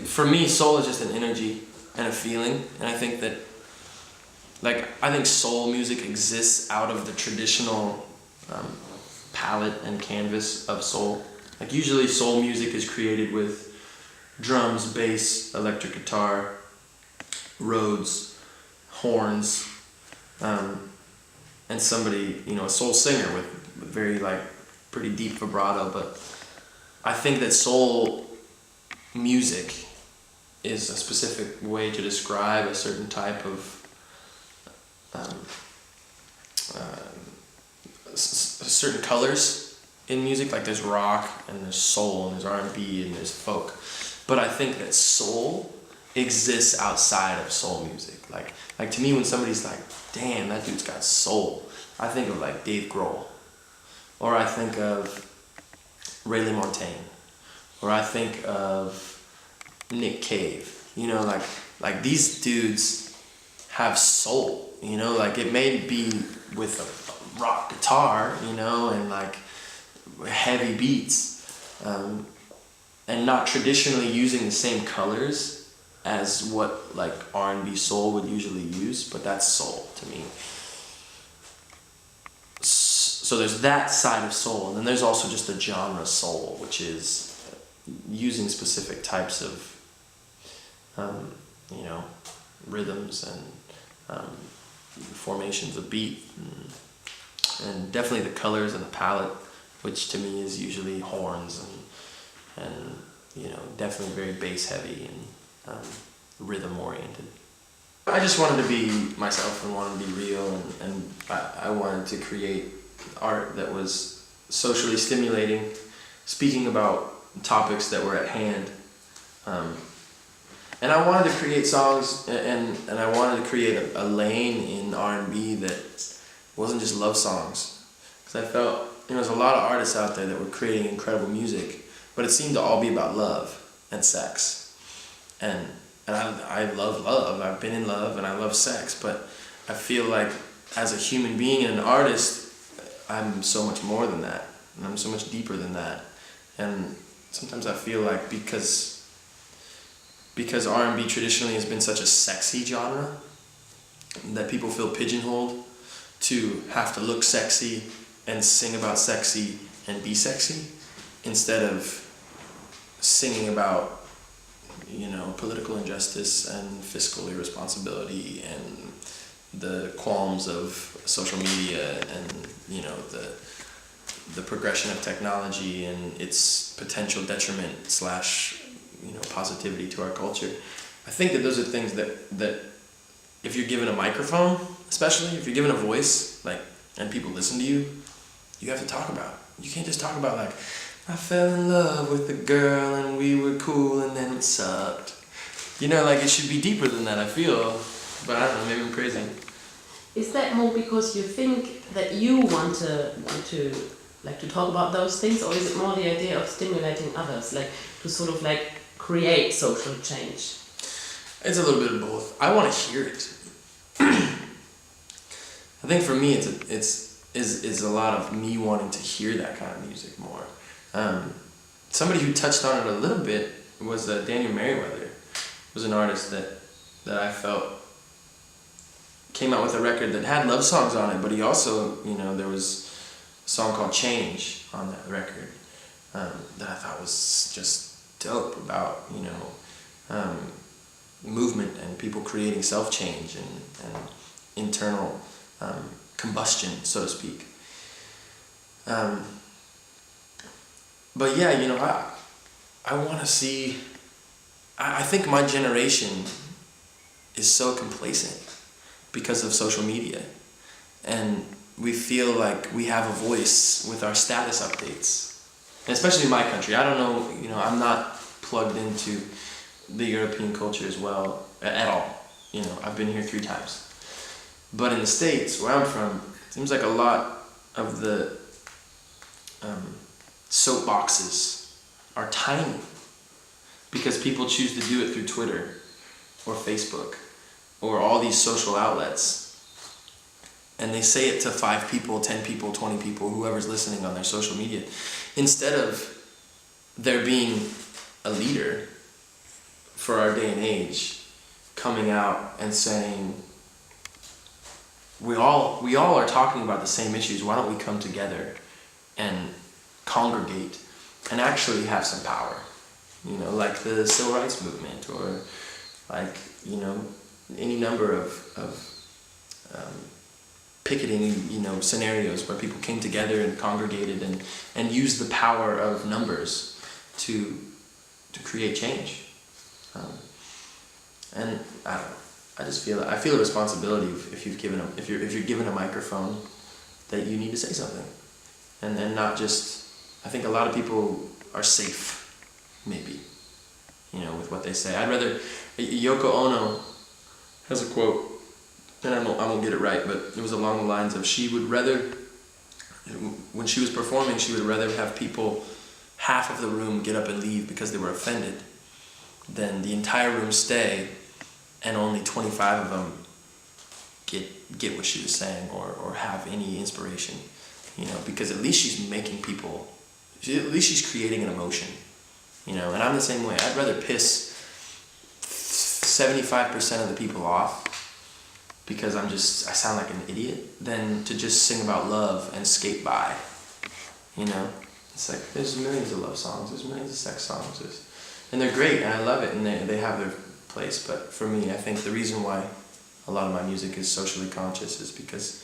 for me, soul is just an energy and a feeling, and I think that, like, I think soul music exists out of the traditional palette and canvas of soul. Like, usually soul music is created with drums, bass, electric guitar, Rhodes, horns, and somebody, a soul singer with very, like, pretty deep vibrato. But I think that soul music is a specific way to describe a certain type of certain colors in music. Like, there's rock and there's soul and there's R&B and there's folk. But I think that soul exists outside of soul music. Like to me, when somebody's like, damn, that dude's got soul, I think of like Dave Grohl, or I think of LaMontagne, or I think of Nick Cave. Like these dudes have soul. Like, it may be with a rock guitar, and like heavy beats, and not traditionally using the same colors as what like R&B soul would usually use, but that's soul to me. So there's that side of soul, and then there's also just the genre soul, which is using specific types of rhythms and formations of beat, and definitely the colors and the palette, which to me is usually horns and definitely very bass heavy and rhythm oriented. I just wanted to be myself and wanted to be real, and I wanted to create art that was socially stimulating, speaking about topics that were at hand. And I wanted to create songs, and I wanted to create a lane in R&B that wasn't just love songs. Because I felt, there's a lot of artists out there that were creating incredible music, but it seemed to all be about love and sex. And I love love, I've been in love, and I love sex, but I feel like as a human being and an artist, I'm so much more than that, and I'm so much deeper than that. And sometimes I feel like because R&B traditionally has been such a sexy genre, that people feel pigeonholed to have to look sexy and sing about sexy and be sexy, instead of singing about political injustice and fiscal irresponsibility and the qualms of social media and the progression of technology and its potential detriment / positivity to our culture. I think that those are things that if you're given a microphone, especially if you're given a voice, and people listen to you, you have to talk about. You can't just talk about I fell in love with a girl and we were cool and then it sucked. It should be deeper than that, I feel. But I don't know, maybe I'm crazy. Is that more because you think that you want to talk about those things, or is it more the idea of stimulating others, to sort of create social change? It's a little bit of both. I want to hear it. I think for me it's a lot of me wanting to hear that kind of music more. Somebody who touched on it a little bit was Daniel Merriweather. Was an artist that I felt came out with a record that had love songs on it, but he also, there was a song called Change on that record that I thought was just dope about, movement and people creating self-change and internal combustion, so to speak. But yeah, I want to see, I think my generation is so complacent because of social media. And we feel like we have a voice with our status updates. And especially in my country. I don't know, I'm not plugged into the European culture as well at all. I've been here 3 times. But in the States, where I'm from, it seems like a lot of the soapboxes are tiny because people choose to do it through Twitter or Facebook or all these social outlets, and they say it to 5 people, 10 people, 20 people, whoever's listening on their social media, instead of there being a leader for our day and age, coming out and saying, we all are talking about the same issues. Why don't we come together and congregate and actually have some power? You know, like the civil rights movement, or like, you know, any number of picketing, you know, scenarios where people came together and congregated and used the power of numbers to create change. And I don't know. I feel a responsibility if you're given a microphone, that you need to say something, and not just. I think a lot of people are safe, maybe, you know, with what they say. I'd rather. Yoko Ono has a quote, and I won't get it right, but it was along the lines of, she would rather, when she was performing, she would rather have people, half of the room, get up and leave because they were offended, than the entire room stay and only 25 of them get what she was saying, or have any inspiration, you know, because at least she's making people, at least she's creating an emotion, you know. And I'm the same way. I'd rather piss 75% of the people off because I sound like an idiot, than to just sing about love and skate by, you know. It's like, there's millions of love songs, there's millions of sex songs, and they're great, and I love it, and they have their place. But for me, I think the reason why a lot of my music is socially conscious is because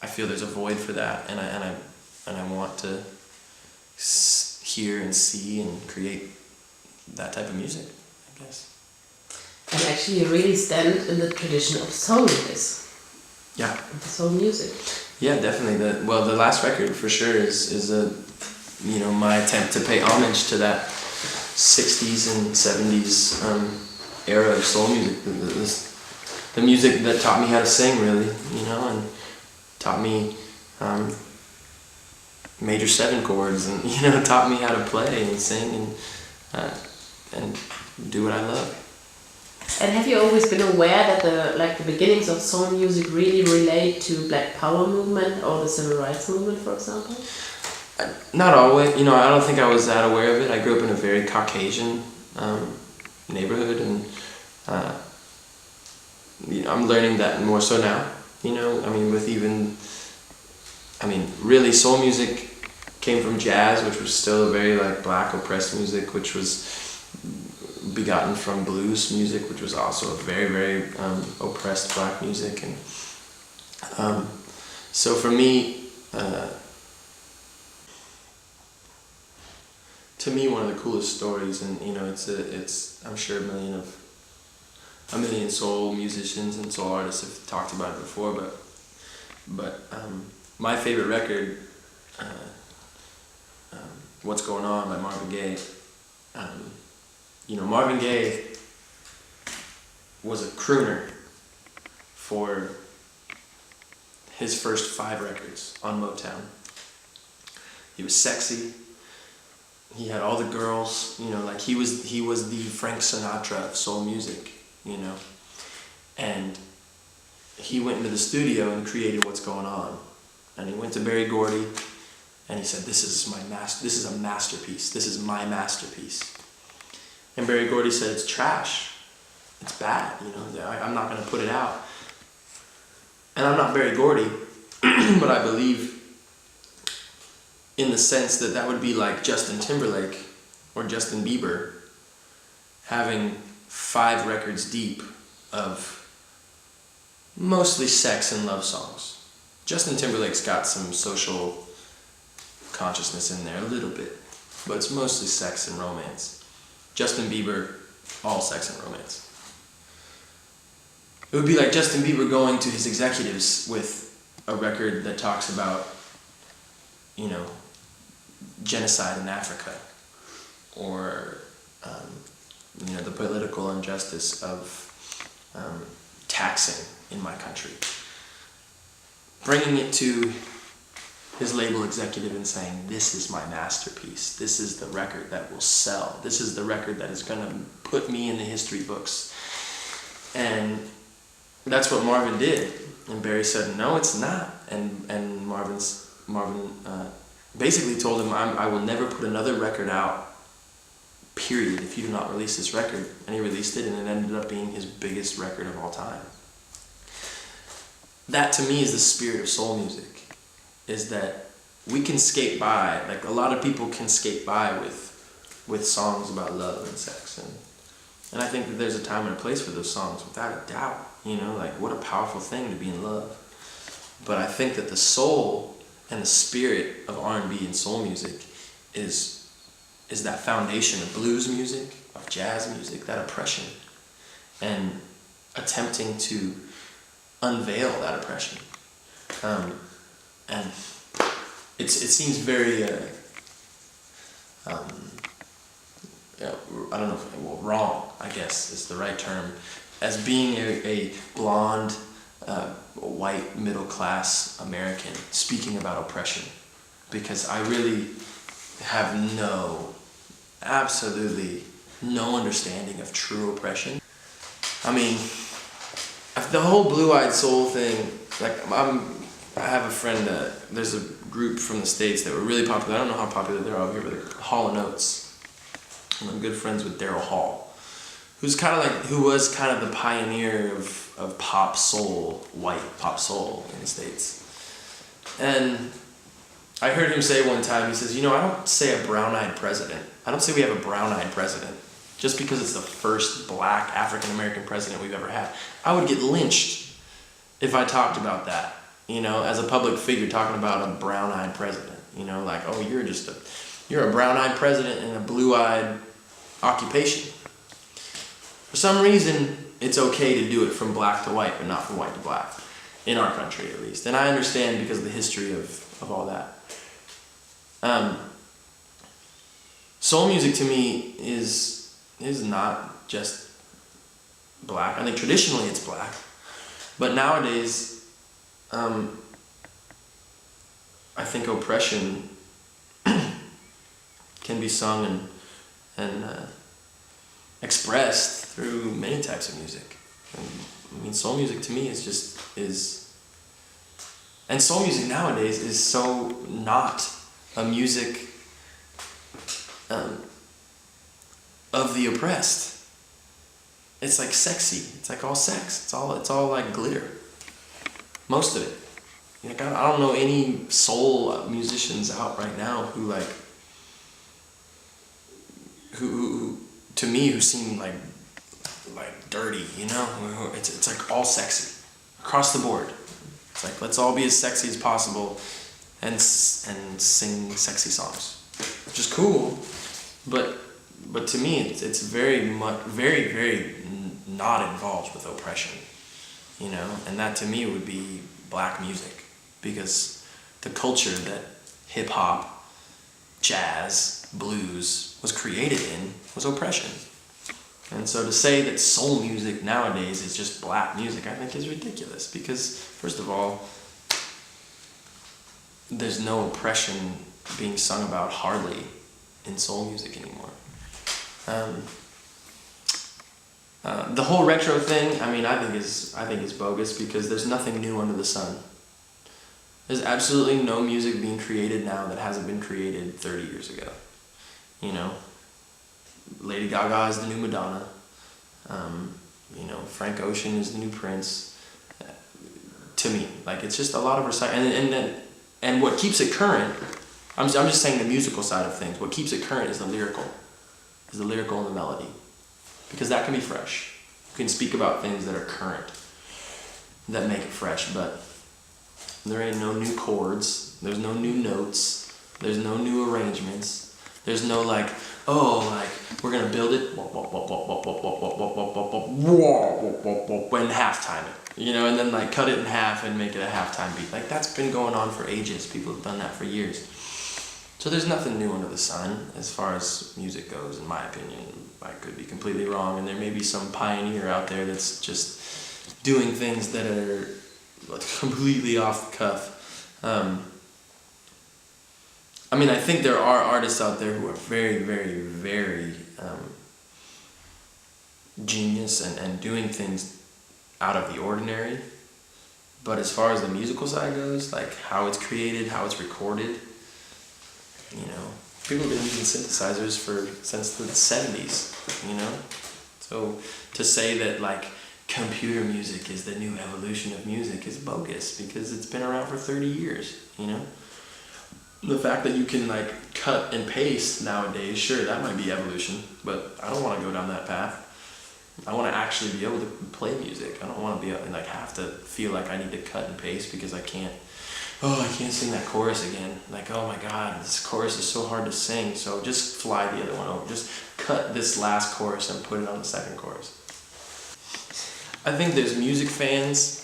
I feel there's a void for that, and I want to hear and see and create that type of music, I guess. And actually, you really stand in the tradition of soul with this. Yeah. The soul music. Yeah, definitely. The last record for sure is a, you know, my attempt to pay homage to that 60s and 70s era of soul music. The music that taught me how to sing, really, you know, and taught me major 7 chords, and, you know, taught me how to play and sing and do what I love. And have you always been aware that the beginnings of soul music really relate to Black Power movement or the Civil Rights movement, for example? Not always. You know, I don't think I was that aware of it. I grew up in a very Caucasian neighborhood, and you know, I'm learning that more so now. You know, I mean, really, soul music came from jazz, which was still a very like black oppressed music, which was begotten from blues music, which was also a very, very oppressed black music. And so for me, to me, one of the coolest stories, and you know, it's I'm sure a million soul musicians and soul artists have talked about it before, but my favorite record, What's Going On by Marvin Gaye. You know, Marvin Gaye was a crooner for his first 5 records on Motown. He was sexy. He had all the girls, you know, like he was the Frank Sinatra of soul music, you know. And he went into the studio and created What's Going On. And he went to Berry Gordy and he said, this is a masterpiece. This is my masterpiece. And Berry Gordy said, it's trash. It's bad, you know, I'm not going to put it out. And I'm not Berry Gordy, but I believe in the sense that would be like Justin Timberlake or Justin Bieber having 5 records deep of mostly sex and love songs. Justin Timberlake's got some social consciousness in there a little bit, but it's mostly sex and romance. Justin Bieber, all sex and romance. It would be like Justin Bieber going to his executives with a record that talks about, you know, genocide in Africa, or you know, the political injustice of taxing in my country. Bringing it to his label executive and saying, this is my masterpiece. This is the record that will sell. This is the record that is going to put me in the history books. And that's what Marvin did. And Barry said, no, it's not. And Marvin basically told him, I will never put another record out period, if you do not release this record. And he released it, and it ended up being his biggest record of all time. That to me is the spirit of soul music, is that we can skate by, like a lot of people can skate by with songs about love and sex, and I think that there's a time and a place for those songs, without a doubt, you know, like what a powerful thing to be in love. But I think that the soul and the spirit of R&B and soul music is that foundation of blues music, of jazz music, that oppression, and attempting to unveil that oppression. And it seems very, I don't know, well, wrong, I guess is the right term, as being a blonde, white, middle-class American speaking about oppression, because I really have absolutely no understanding of true oppression. I mean, the whole blue-eyed soul thing, like I have a friend, there's a group from the States that were really popular. I don't know how popular they're out here, but they're Hall & Oates. And I'm good friends with Daryl Hall, who was kind of the pioneer of pop soul, white pop soul in the States. And I heard him say one time, he says, you know, I don't say a brown-eyed president. I don't say we have a brown-eyed president just because it's the first black African-American president we've ever had. I would get lynched if I talked about that, you know, as a public figure talking about a brown-eyed president, you know, like, oh, you're a brown-eyed president in a blue-eyed occupation. For some reason, it's okay to do it from black to white, but not from white to black, in our country at least. And I understand because of the history of all that. Soul music to me is not just black. I think traditionally it's black, but nowadays, I think oppression can be sung and expressed through many types of music. I mean, soul music to me and soul music nowadays is so not a music of the oppressed. It's like sexy. It's like all sex. It's all like glitter. Most of it. Like I don't know any soul musicians out right now who to me who seem like dirty, you know? It's like all sexy across the board. It's like let's all be as sexy as possible and sing sexy songs, which is cool, but to me it's very not involved with oppression, you know, and that to me would be black music, because the culture that hip hop, jazz, blues was created in was oppression. And so to say that soul music nowadays is just black music, I think is ridiculous, because first of all, there's no oppression being sung about hardly in soul music anymore. The whole retro thing, I mean, I think is bogus, because there's nothing new under the sun. There's absolutely no music being created now that hasn't been created 30 years ago. You know, Lady Gaga is the new Madonna. You know, Frank Ocean is the new Prince. To me, like, it's just a lot of and what keeps it current. I'm just saying the musical side of things. What keeps it current is the lyrical and the melody, because that can be fresh. You can speak about things that are current, that make it fresh, but there ain't no new chords. There's no new notes. There's no new arrangements. There's no we're gonna build it and halftime it, you know, and then cut it in half and make it a halftime beat. Like, that's been going on for ages. People have done that for years. So there's nothing new under the sun as far as music goes, in my opinion. I could be completely wrong, and there may be some pioneer out there that's just doing things that are completely off the cuff. I mean, I think there are artists out there who are very, very, very genius and doing things out of the ordinary. But as far as the musical side goes, like how it's created, how it's recorded, you know, People have been using synthesizers since the 70s, you know? So to say that like computer music is the new evolution of music is bogus because it's been around for 30 years, you know? The fact that you can like cut and paste nowadays, sure, that might be evolution, but I don't want to go down that path. I want to actually be able to play music. I don't want to be like have to feel like I need to cut and paste because I can't sing that chorus again. Like, oh my God, this chorus is so hard to sing, so just fly the other one over. Just cut this last chorus and put it on the second chorus. I think there's music fans,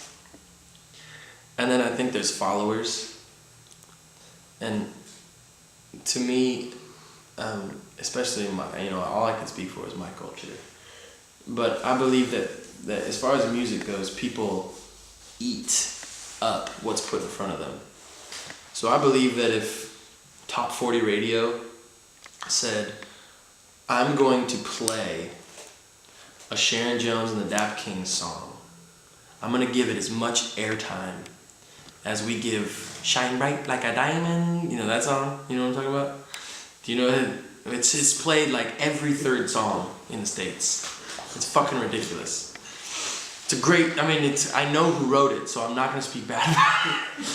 and then I think there's followers. And to me, especially all I can speak for is my culture. But I believe that as far as music goes, people eat up what's put in front of them. So I believe that if Top 40 Radio said, I'm going to play a Sharon Jones and the Dap Kings song, I'm going to give it as much airtime as we give Shine Bright Like a Diamond, you know that song? You know what I'm talking about? Do you know it? It's played like every third song in the States. It's fucking ridiculous. It's a great, I know who wrote it, so I'm not gonna speak bad about it.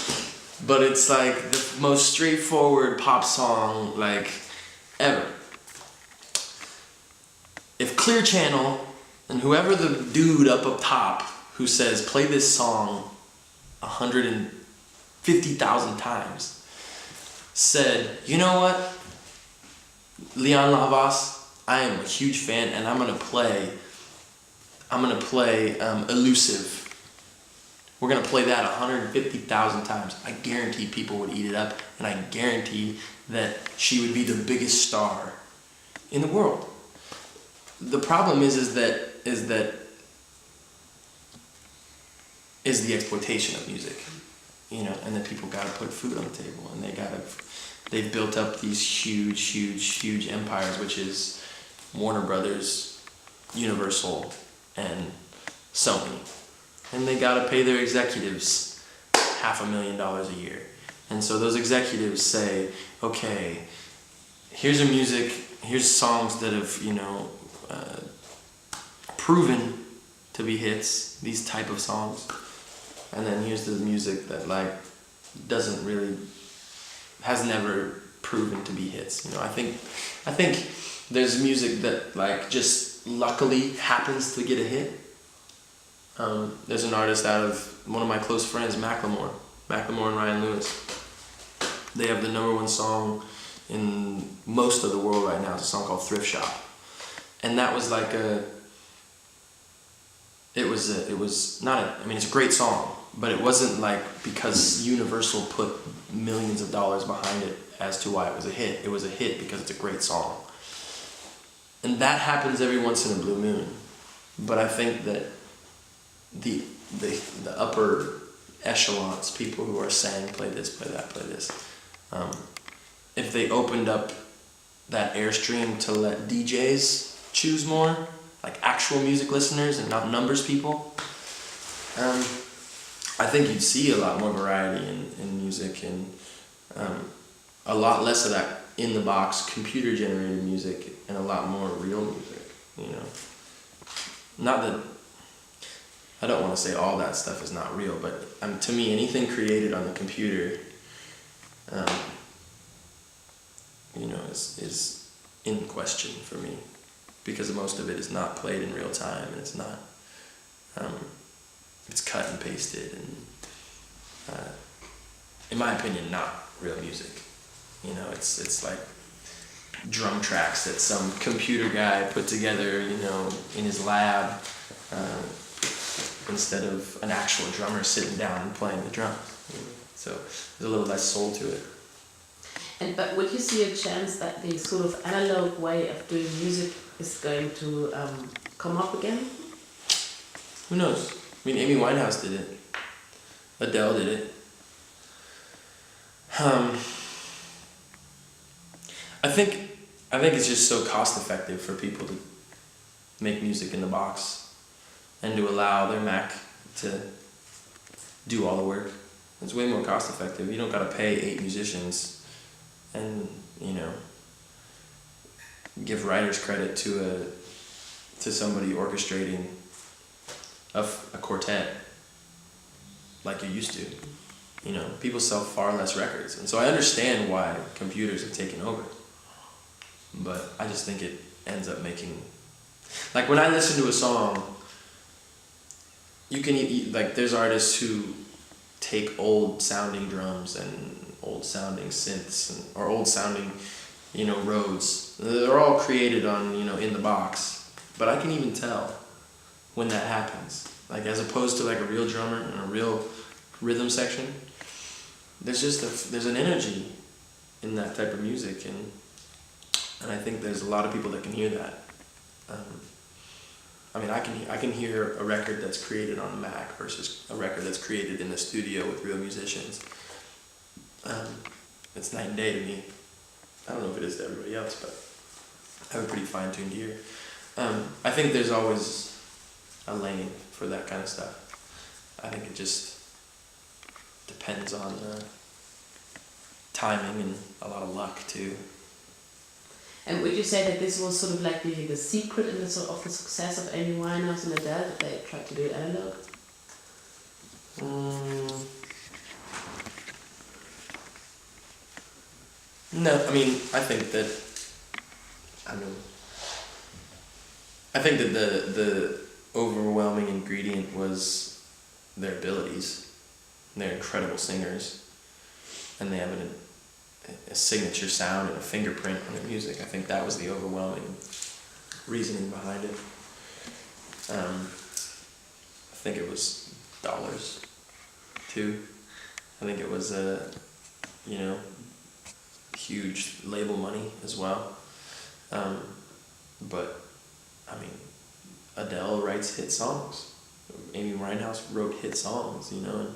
But it's like the most straightforward pop song like ever. If Clear Channel and whoever the dude up top who says play this song 150,000 times said, you know what, Leon Lavas, I am a huge fan and I'm gonna play Elusive. We're gonna play that 150,000 times. I guarantee people would eat it up, and I guarantee that she would be the biggest star in the world. The problem is the exploitation of music, you know, and that people gotta put food on the table, and they've built up these huge empires, which is Warner Brothers, Universal, and Sony. And they gotta pay their executives $500,000 a year. And so those executives say, okay, here's songs that have, proven to be hits, these type of songs. And then here's the music that has never proven to be hits. I think there's music that just luckily happens to get a hit. There's an artist out of one of my close friends, Macklemore and Ryan Lewis. They have the #1 song in most of the world right now. It's a song called Thrift Shop. And that was it's a great song, but it wasn't because Universal put millions of dollars behind it as to why it was a hit. It was a hit because it's a great song. And that happens every once in a blue moon. But I think that the upper echelons, people who are saying play this, play that, play this, if they opened up that airstream to let DJs choose more, like actual music listeners and not numbers people, I think you'd see a lot more variety in music and a lot less of that in the box computer generated music and a lot more real music, Not that I don't want to say all that stuff is not real, but to me anything created on the computer is in question for me, because most of it is not played in real time, and it's not it's cut and pasted, and in my opinion not real music. It's like drum tracks that some computer guy put together in his lab, instead of an actual drummer sitting down and playing the drums. So there's a little less soul to it. But would you see a chance that the sort of analog way of doing music is going to come up again? Who knows? Amy Winehouse did it. Adele did it. I think it's just so cost effective for people to make music in the box and to allow their Mac to do all the work. It's way more cost effective. You don't gotta pay 8 musicians and give writers credit to somebody orchestrating a quartet like you used to. You know, people sell far less records, and so I understand why computers have taken over. But I just think it ends up making, like when I listen to a song, you can like there's artists who take old sounding drums and old sounding synths or old sounding, you know, Rhodes. They're all created on, you know, in the box, but I can even tell when that happens. Like as opposed to like a real drummer and a real rhythm section, there's an energy in that type of music, and I think there's a lot of people that can hear that. I mean, I can hear a record that's created on a Mac versus a record that's created in a studio with real musicians. It's night and day to me. I don't know if it is to everybody else, but I have a pretty fine-tuned ear. I think there's always a lane for that kind of stuff. I think it just depends on timing and a lot of luck too. And would you say that this was sort of like the secret in the sort of the success of Amy Winehouse and Adele, that they tried to do it analog? No, I mean, I think that the overwhelming ingredient was their abilities. They're incredible singers, and they have a signature sound and a fingerprint on their music. I think that was the overwhelming reasoning behind it. I think it was dollars, too. I think it was huge label money as well. But I mean, Adele writes hit songs. Amy Winehouse wrote hit songs, you know,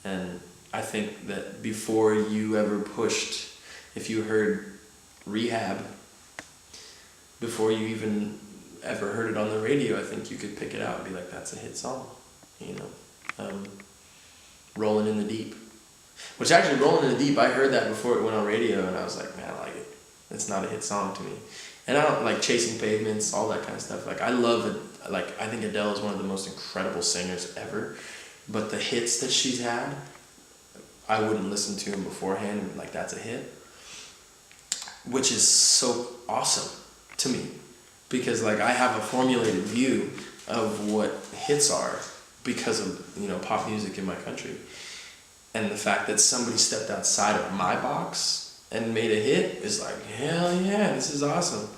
and I think that before you ever pushed, if you heard Rehab, before you even ever heard it on the radio, I think you could pick it out and be like, that's a hit song, you know. Rolling in the Deep. Which actually, Rolling in the Deep, I heard that before it went on radio, and I was like, man, I like it. It's not a hit song to me. And I don't like Chasing Pavements, all that kind of stuff. Like, I love it. Like, I think Adele is one of the most incredible singers ever. But the hits that she's had, I wouldn't listen to them beforehand and be like, that's a hit. Which is so awesome to me. Because, like, I have a formulated view of what hits are because of, you know, pop music in my country. And the fact that somebody stepped outside of my box and made a hit is like, hell yeah, this is awesome.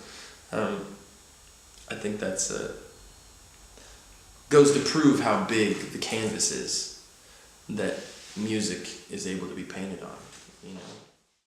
I think that's goes to prove how big the canvas is that music is able to be painted on, you know.